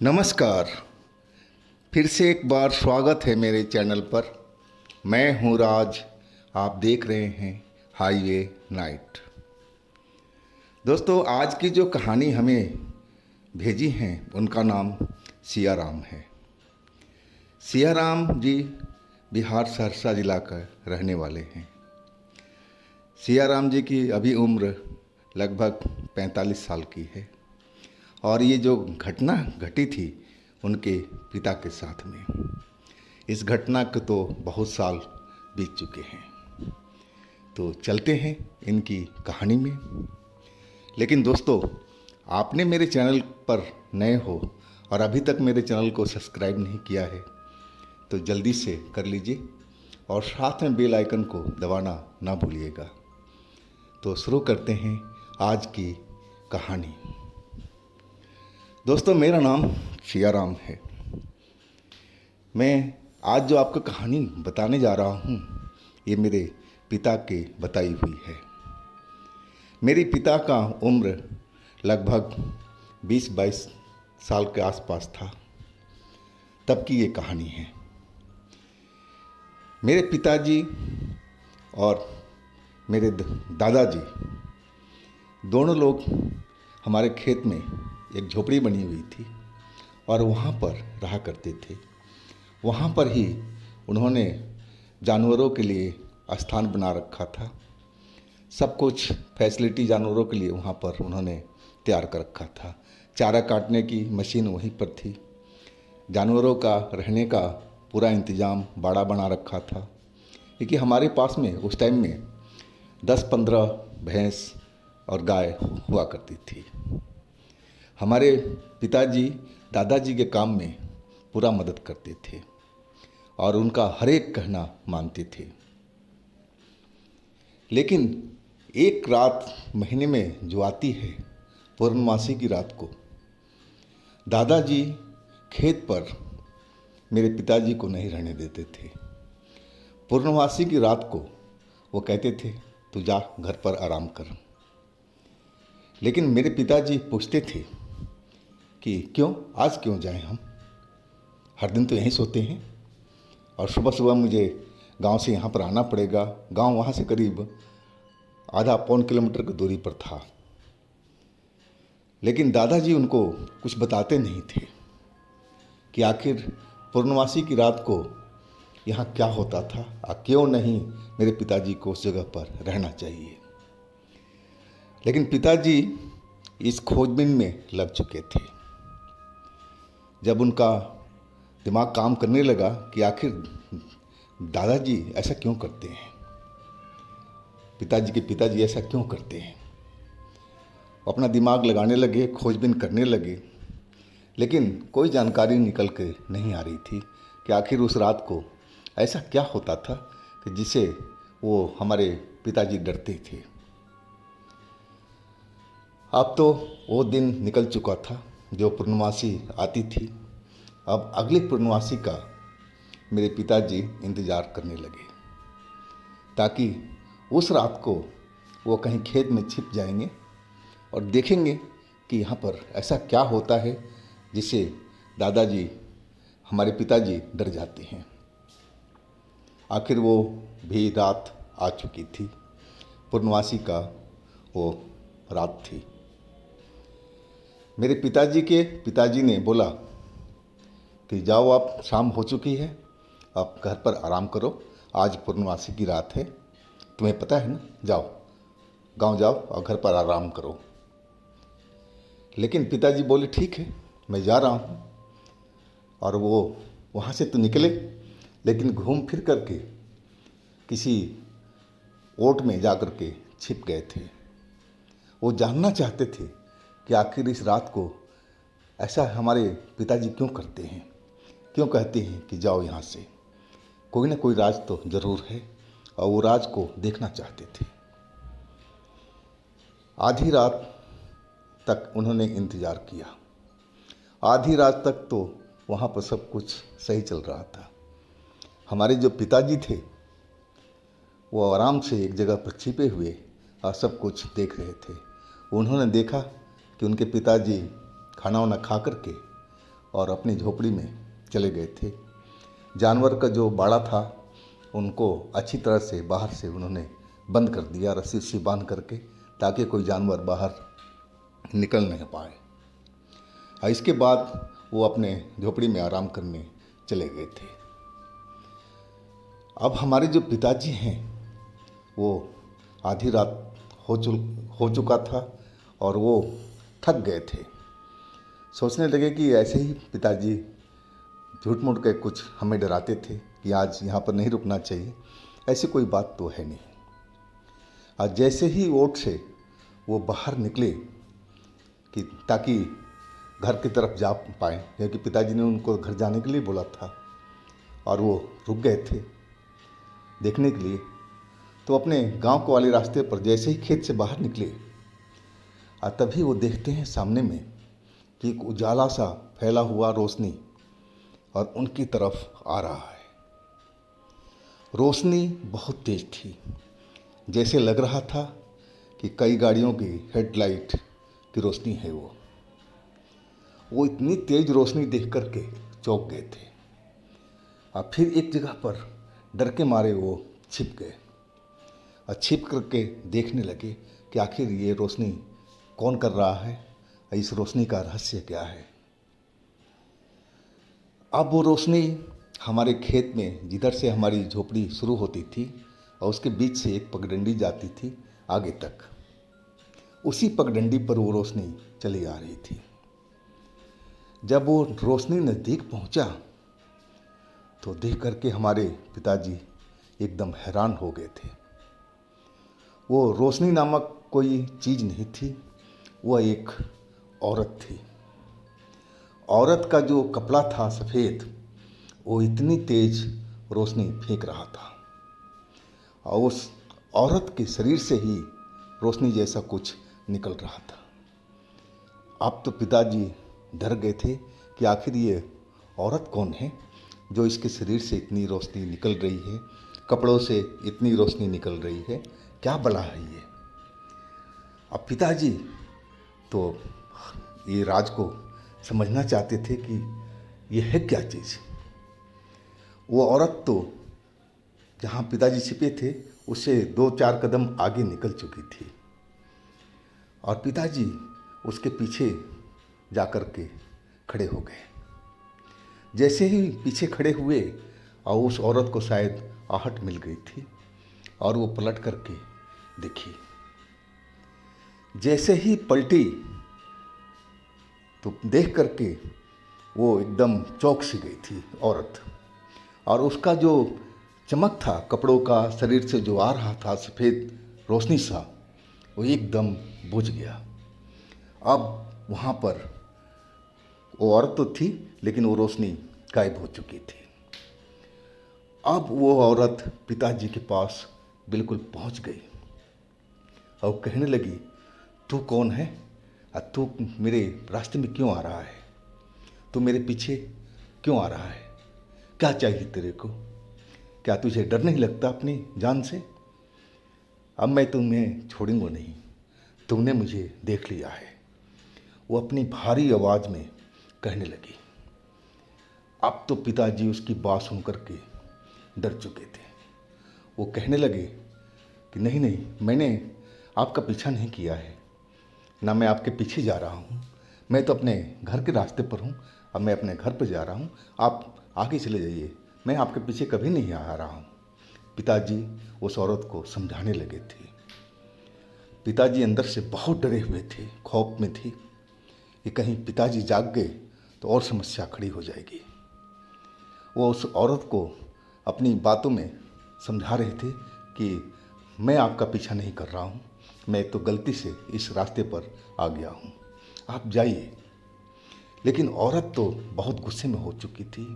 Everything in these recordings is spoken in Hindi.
नमस्कार। फिर से एक बार स्वागत है मेरे चैनल पर। मैं हूँ राज। आप देख रहे हैं हाईवे नाइट। दोस्तों, आज की जो कहानी हमें भेजी हैं उनका नाम सियाराम है। सियाराम जी बिहार सहरसा जिला का रहने वाले हैं। सियाराम जी की अभी उम्र लगभग 45 साल की है और ये जो घटना घटी थी उनके पिता के साथ में, इस घटना के तो बहुत साल बीत चुके हैं। तो चलते हैं इनकी कहानी में। लेकिन दोस्तों, आपने मेरे चैनल पर नए हो और अभी तक मेरे चैनल को सब्सक्राइब नहीं किया है तो जल्दी से कर लीजिए और साथ में बेल आइकन को दबाना ना भूलिएगा। तो शुरू करते हैं आज की कहानी। दोस्तों, मेरा नाम सियाराम है। मैं आज जो आपको कहानी बताने जा रहा हूँ ये मेरे पिता के बताई हुई है। मेरे पिता का उम्र लगभग 20-22 साल के आसपास था, तब की ये कहानी है। मेरे पिताजी और मेरे दादाजी दोनों लोग हमारे खेत में एक झोपड़ी बनी हुई थी और वहाँ पर रहा करते थे। वहाँ पर ही उन्होंने जानवरों के लिए स्थान बना रखा था। सब कुछ फैसिलिटी जानवरों के लिए वहाँ पर उन्होंने तैयार कर रखा था। चारा काटने की मशीन वहीं पर थी। जानवरों का रहने का पूरा इंतज़ाम बाड़ा बना रखा था, क्योंकि हमारे पास में उस टाइम में 10-15 भैंस और गाय हुआ करती थी। हमारे पिताजी दादाजी के काम में पूरा मदद करते थे और उनका हर एक कहना मानते थे। लेकिन एक रात महीने में जो आती है, पूर्णमासी की रात को, दादाजी खेत पर मेरे पिताजी को नहीं रहने देते थे। पूर्णमासी की रात को वो कहते थे तू जा घर पर आराम कर। लेकिन मेरे पिताजी पूछते थे कि क्यों, आज क्यों जाएं हम, हर दिन तो यहीं सोते हैं और सुबह सुबह मुझे गांव से यहाँ पर आना पड़ेगा। गांव वहाँ से करीब आधा-पौन किलोमीटर की दूरी पर था। लेकिन दादाजी उनको कुछ बताते नहीं थे कि आखिर पूर्णमासी की रात को यहाँ क्या होता था और क्यों नहीं मेरे पिताजी को उस जगह पर रहना चाहिए। लेकिन पिताजी इस खोजबीन में लग चुके थे। जब उनका दिमाग काम करने लगा कि आखिर दादाजी ऐसा क्यों करते हैं, पिताजी के पिताजी ऐसा क्यों करते हैं, अपना दिमाग लगाने लगे, खोजबीन करने लगे। लेकिन कोई जानकारी निकल के नहीं आ रही थी कि आखिर उस रात को ऐसा क्या होता था कि जिसे वो हमारे पिताजी डरते थे। अब तो वो दिन निकल चुका था जो पूर्णमासी आती थी। अब अगली पूर्णमासी का मेरे पिताजी इंतज़ार करने लगे ताकि उस रात को वो कहीं खेत में छिप जाएंगे और देखेंगे कि यहाँ पर ऐसा क्या होता है जिससे दादाजी, हमारे पिताजी डर जाते हैं। आखिर वो भी रात आ चुकी थी, पूर्णमासी का वो रात थी। मेरे पिताजी के पिताजी ने बोला कि जाओ, आप शाम हो चुकी है, आप घर पर आराम करो, आज पूर्णमासी की रात है, तुम्हें पता है ना, जाओ गांव जाओ और घर पर आराम करो। लेकिन पिताजी बोले ठीक है, मैं जा रहा हूँ। और वो वहाँ से तो निकले, लेकिन घूम फिर करके किसी ओट में जा कर के छिप गए थे। वो जानना चाहते थे कि आखिर इस रात को ऐसा हमारे पिताजी क्यों करते हैं, क्यों कहते हैं कि जाओ यहाँ से, कोई ना कोई राज तो ज़रूर है, और वो राज को देखना चाहते थे। आधी रात तक उन्होंने इंतज़ार किया। आधी रात तक तो वहाँ पर सब कुछ सही चल रहा था। हमारे जो पिताजी थे वो आराम से एक जगह पर छिपे हुए और सब कुछ देख रहे थे। उन्होंने देखा कि उनके पिताजी खाना वाना खा करके और अपनी झोपड़ी में चले गए थे। जानवर का जो बाड़ा था उनको अच्छी तरह से बाहर से उन्होंने बंद कर दिया, रस्सी से बांध करके, ताकि कोई जानवर बाहर निकल नहीं पाए। और इसके बाद वो अपने झोपड़ी में आराम करने चले गए थे। अब हमारे जो पिताजी हैं वो आधी रात हो चुका था और वो थक गए थे। सोचने लगे कि ऐसे ही पिताजी झूठ मूठ के कुछ हमें डराते थे कि आज यहाँ पर नहीं रुकना चाहिए, ऐसी कोई बात तो है नहीं। आज जैसे ही ओट से वो बाहर निकले कि ताकि घर की तरफ जा पाए, क्योंकि पिताजी ने उनको घर जाने के लिए बोला था, और वो रुक गए थे देखने के लिए। तो अपने गांव को वाले रास्ते पर जैसे ही खेत से बाहर निकले, और तभी वो देखते हैं सामने में कि एक उजाला सा फैला हुआ रोशनी और उनकी तरफ आ रहा है। रोशनी बहुत तेज थी, जैसे लग रहा था कि कई गाड़ियों की हेडलाइट की रोशनी है वो इतनी तेज रोशनी देख कर के चौंक गए थे। और फिर एक जगह पर डर के मारे वो छिप गए और छिप करके देखने लगे कि आखिर ये रोशनी कौन कर रहा है, इस रोशनी का रहस्य क्या है। अब वो रोशनी हमारे खेत में, जिधर से हमारी झोपड़ी शुरू होती थी और उसके बीच से एक पगडंडी जाती थी आगे तक, उसी पगडंडी पर वो रोशनी चली आ रही थी। जब वो रोशनी नज़दीक पहुंचा तो देख करके हमारे पिताजी एकदम हैरान हो गए थे। वो रोशनी नामक कोई चीज़ नहीं थी, वह एक औरत थी। औरत का जो कपड़ा था सफ़ेद, वो इतनी तेज रोशनी फेंक रहा था और उस औरत के शरीर से ही रोशनी जैसा कुछ निकल रहा था। अब तो पिताजी डर गए थे कि आखिर ये औरत कौन है जो इसके शरीर से इतनी रोशनी निकल रही है, कपड़ों से इतनी रोशनी निकल रही है, क्या बला है ये। अब पिताजी तो ये राज को समझना चाहते थे कि ये है क्या चीज़। वो औरत तो जहाँ पिताजी छिपे थे उससे 2-4 कदम आगे निकल चुकी थी और पिताजी उसके पीछे जाकर के खड़े हो गए। जैसे ही पीछे खड़े हुए और उस औरत को शायद आहट मिल गई थी और वो पलट करके देखी। जैसे ही पलटी तो देख करके वो एकदम चौंक सी गई थी औरत, और उसका जो चमक था कपड़ों का, शरीर से जो आ रहा था सफ़ेद रोशनी सा, वो एकदम बुझ गया। अब वहाँ पर वो औरत तो थी लेकिन वो रोशनी गायब हो चुकी थी। अब वो औरत पिताजी के पास बिल्कुल पहुँच गई और कहने लगी, तू कौन है और तू मेरे रास्ते में क्यों आ रहा है, तू मेरे पीछे क्यों आ रहा है, क्या चाहिए तेरे को, क्या तुझे डर नहीं लगता अपनी जान से। अब मैं तुम्हें छोड़ूंगा नहीं, तुमने मुझे देख लिया है, वो अपनी भारी आवाज़ में कहने लगी। अब तो पिताजी उसकी बात सुन कर के डर चुके थे। वो कहने लगे कि नहीं नहीं, मैंने आपका पीछा नहीं किया है, ना मैं आपके पीछे जा रहा हूँ, मैं तो अपने घर के रास्ते पर हूँ, अब मैं अपने घर पर जा रहा हूँ, आप आगे चले जाइए, मैं आपके पीछे कभी नहीं आ रहा हूँ। पिताजी उस औरत को समझाने लगे थे। पिताजी अंदर से बहुत डरे हुए थे, खौफ में थी कि कहीं पिताजी जाग गए तो और समस्या खड़ी हो जाएगी। वो उस औरत को अपनी बातों में समझा रहे थे कि मैं आपका पीछा नहीं कर रहा हूँ, मैं तो गलती से इस रास्ते पर आ गया हूँ, आप जाइए। लेकिन औरत तो बहुत गुस्से में हो चुकी थी।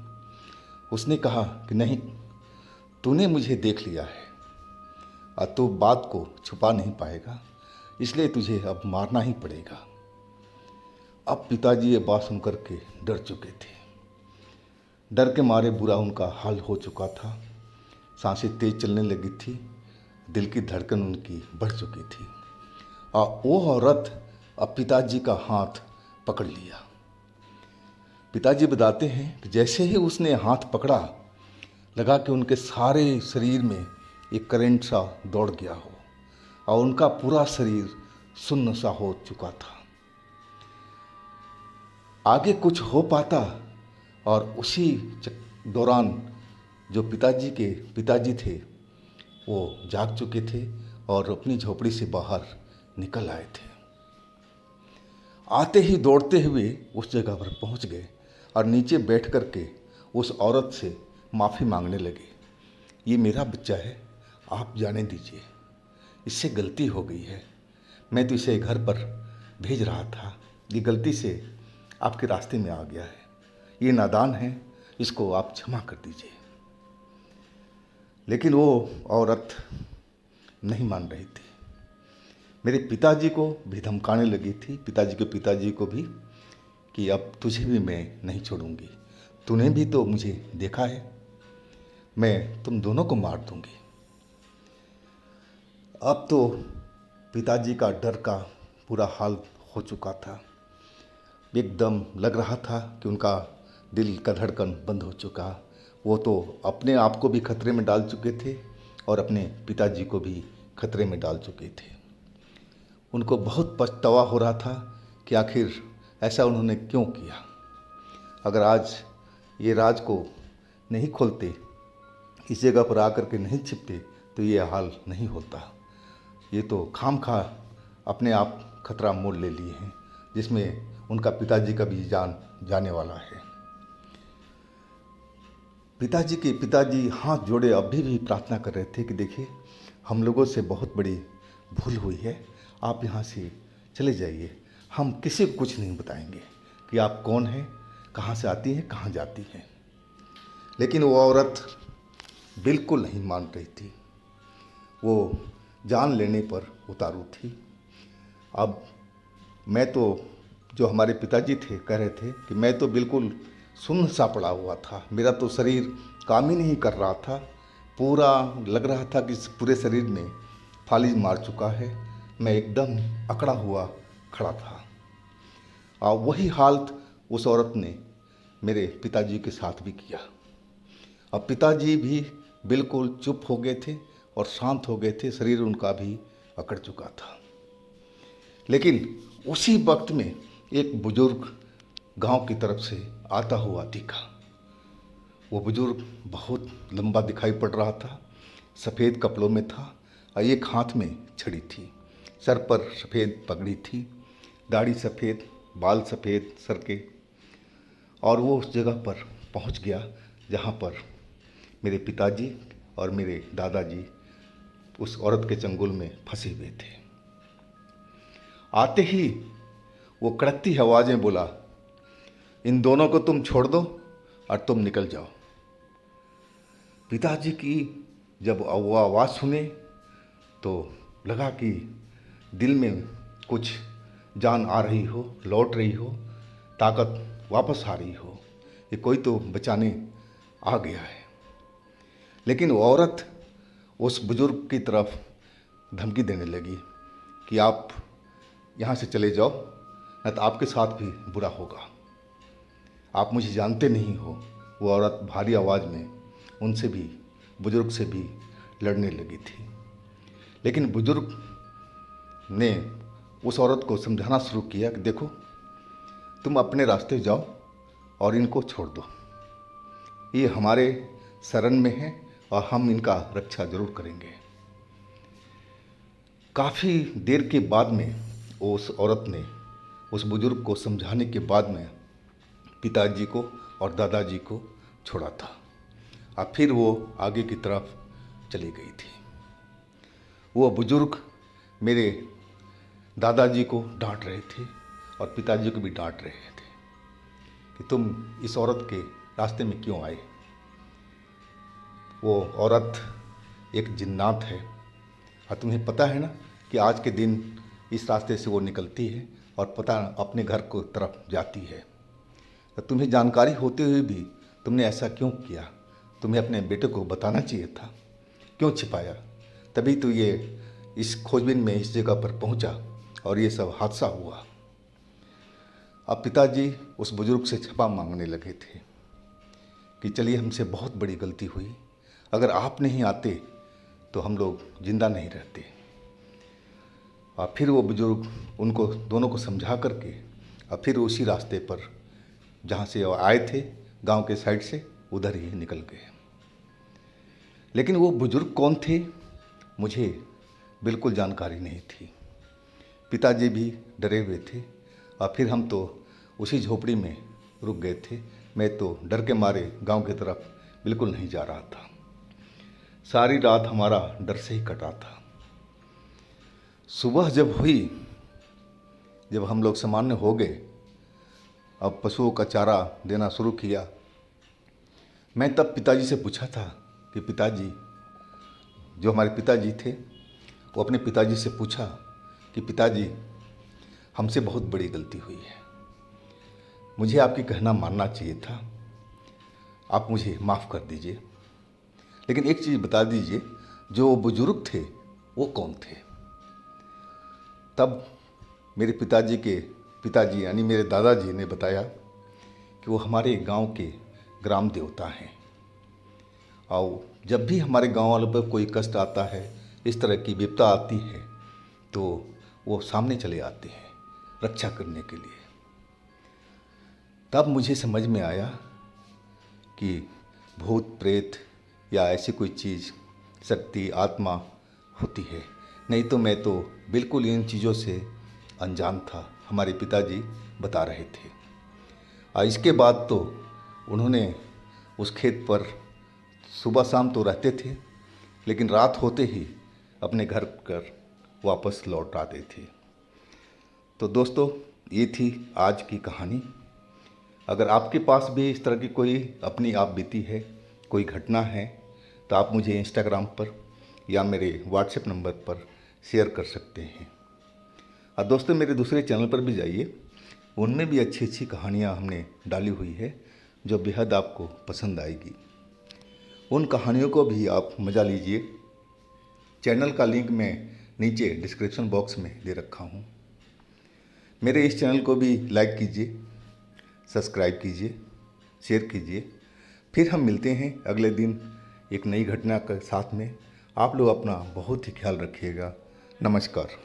उसने कहा कि नहीं, तूने मुझे देख लिया है और तू बात को छुपा नहीं पाएगा, इसलिए तुझे अब मारना ही पड़ेगा। अब पिताजी ये बात सुन कर के डर चुके थे। डर के मारे बुरा उनका हाल हो चुका था, सांसें तेज चलने लगी थी, दिल की धड़कन उनकी बढ़ चुकी थी। और वो औरत अब पिताजी का हाथ पकड़ लिया। पिताजी बताते हैं कि जैसे ही उसने हाथ पकड़ा, लगा कि उनके सारे शरीर में एक करंट सा दौड़ गया हो और उनका पूरा शरीर सुन्न सा हो चुका था। आगे कुछ हो पाता, और उसी दौरान जो पिताजी थे वो जाग चुके थे और अपनी झोपड़ी से बाहर निकल आए थे। आते ही दौड़ते हुए उस जगह पर पहुंच गए और नीचे बैठ कर के उस औरत से माफ़ी मांगने लगे। ये मेरा बच्चा है, आप जाने दीजिए, इससे गलती हो गई है, मैं तो इसे घर पर भेज रहा था, ये गलती से आपके रास्ते में आ गया है, ये नादान है, इसको आप क्षमा कर दीजिए। लेकिन वो औरत नहीं मान रही थी। मेरे पिताजी को भी धमकाने लगी थी, पिताजी को भी, कि अब तुझे भी मैं नहीं छोड़ूंगी, तूने भी तो मुझे देखा है, मैं तुम दोनों को मार दूंगी। अब तो पिताजी का डर का पूरा हाल हो चुका था। एकदम लग रहा था कि उनका दिल का धड़कन बंद हो चुका। वो तो अपने आप को भी खतरे में डाल चुके थे और अपने पिताजी को भी खतरे में डाल चुके थे। उनको बहुत पछतावा हो रहा था कि आखिर ऐसा उन्होंने क्यों किया। अगर आज ये राज को नहीं खोलते, इस जगह पर आकर के नहीं छिपते, तो ये हाल नहीं होता। ये तो खामखा अपने आप खतरा मोल ले लिए हैं, जिसमें उनका पिताजी का भी जान जाने वाला है। पिताजी हाथ जोड़े अभी भी प्रार्थना कर रहे थे कि देखिए, हम लोगों से बहुत बड़ी भूल हुई है, आप यहाँ से चले जाइए, हम किसी को कुछ नहीं बताएंगे कि आप कौन हैं, कहाँ से आती हैं, कहाँ जाती हैं। लेकिन वो औरत बिल्कुल नहीं मान रही थी, वो जान लेने पर उतारू थी। अब मैं तो, जो हमारे पिताजी थे, कह रहे थे कि मैं तो बिल्कुल सुन्न सा पड़ा हुआ था, मेरा तो शरीर काम ही नहीं कर रहा था, पूरा लग रहा था कि पूरे शरीर में फालिज मार चुका है, मैं एकदम अकड़ा हुआ खड़ा था। और वही हालत उस औरत ने मेरे पिताजी के साथ भी किया। अब पिताजी भी बिल्कुल चुप हो गए थे और शांत हो गए थे, शरीर उनका भी अकड़ चुका था। लेकिन उसी वक्त में एक बुजुर्ग गांव की तरफ से आता हुआ दिखा। वो बुजुर्ग बहुत लंबा दिखाई पड़ रहा था, सफ़ेद कपड़ों में था और एक हाथ में छड़ी थी, सर पर सफ़ेद पगड़ी थी, दाढ़ी सफ़ेद, बाल सफ़ेद सर के। और वो उस जगह पर पहुंच गया जहां पर मेरे पिताजी और मेरे दादाजी उस औरत के चंगुल में फंसे हुए थे। आते ही वो कड़कती आवाज़ में बोला, इन दोनों को तुम छोड़ दो और तुम निकल जाओ। पिताजी की जब वो आवाज़ सुने तो लगा कि दिल में कुछ जान आ रही हो, लौट रही हो, ताकत वापस आ रही हो, ये कोई तो बचाने आ गया है। लेकिन वो औरत उस बुजुर्ग की तरफ धमकी देने लगी कि आप यहाँ से चले जाओ, न तो आपके साथ भी बुरा होगा, आप मुझे जानते नहीं हो। वो औरत भारी आवाज़ में उनसे भी, बुजुर्ग से भी लड़ने लगी थी। लेकिन बुजुर्ग ने उस औरत को समझाना शुरू किया कि देखो, तुम अपने रास्ते जाओ और इनको छोड़ दो, ये हमारे शरण में है और हम इनका रक्षा जरूर करेंगे। काफ़ी देर के बाद में उस औरत ने उस बुजुर्ग को समझाने के बाद में पिताजी को और दादाजी को छोड़ा था और फिर वो आगे की तरफ चली गई थी। वो बुजुर्ग मेरे दादाजी को डांट रहे थे और पिताजी को भी डांट रहे थे कि तुम इस औरत के रास्ते में क्यों आए। वो औरत एक जिन्नात है और तुम्हें पता है ना कि आज के दिन इस रास्ते से वो निकलती है और पता अपने घर को तरफ जाती है। तो तुम्हें जानकारी होते हुए भी तुमने ऐसा क्यों किया? तुम्हें अपने बेटे को बताना चाहिए था, क्यों छिपाया? तभी तो ये इस खोजबीन में इस जगह पर पहुंचा और ये सब हादसा हुआ। अब पिताजी उस बुज़ुर्ग से क्षमा मांगने लगे थे कि चलिए हमसे बहुत बड़ी गलती हुई, अगर आप नहीं आते तो हम लोग ज़िंदा नहीं रहते। और फिर वो बुज़ुर्ग उनको दोनों को समझा करके और फिर उसी रास्ते पर जहाँ से वो आए थे गांव के साइड से उधर ही निकल गए। लेकिन वो बुज़ुर्ग कौन थे मुझे बिल्कुल जानकारी नहीं थी। पिताजी भी डरे हुए थे और फिर हम तो उसी झोपड़ी में रुक गए थे। मैं तो डर के मारे गांव की तरफ बिल्कुल नहीं जा रहा था। सारी रात हमारा डर से ही कटा था। सुबह जब हुई, जब हम लोग सामान्य हो गए, अब पशुओं का चारा देना शुरू किया, मैं तब पिताजी से पूछा था कि पिताजी, जो हमारे पिताजी थे, वो अपने पिताजी से पूछा कि पिताजी हमसे बहुत बड़ी गलती हुई है, मुझे आपकी कहना मानना चाहिए था, आप मुझे माफ़ कर दीजिए, लेकिन एक चीज़ बता दीजिए, जो बुजुर्ग थे वो कौन थे। तब मेरे पिताजी के पिताजी यानी मेरे दादाजी ने बताया कि वो हमारे गांव के ग्राम देवता हैं और जब भी हमारे गांव वालों पर कोई कष्ट आता है, इस तरह की विपदा आती है, तो वो सामने चले आते हैं रक्षा करने के लिए। तब मुझे समझ में आया कि भूत प्रेत या ऐसी कोई चीज़, शक्ति, आत्मा होती है। नहीं तो मैं तो बिल्कुल इन चीज़ों से अनजान था, हमारे पिताजी बता रहे थे। और इसके बाद तो उन्होंने उस खेत पर सुबह शाम तो रहते थे, लेकिन रात होते ही अपने घर कर वापस लौट आते थे। तो दोस्तों, ये थी आज की कहानी। अगर आपके पास भी इस तरह की कोई अपनी आप बीती है, कोई घटना है, तो आप मुझे इंस्टाग्राम पर या मेरे व्हाट्सएप नंबर पर शेयर कर सकते हैं। और दोस्तों, मेरे दूसरे चैनल पर भी जाइए, उनमें भी अच्छी अच्छी कहानियाँ हमने डाली हुई है जो बेहद आपको पसंद आएगी। उन कहानियों को भी आप मज़ा लीजिए। चैनल का लिंक मैं नीचे डिस्क्रिप्शन बॉक्स में दे रखा हूँ। मेरे इस चैनल को भी लाइक कीजिए, सब्सक्राइब कीजिए, शेयर कीजिए। फिर हम मिलते हैं अगले दिन एक नई घटना के साथ में। आप लोग अपना बहुत ही ख्याल रखिएगा। नमस्कार।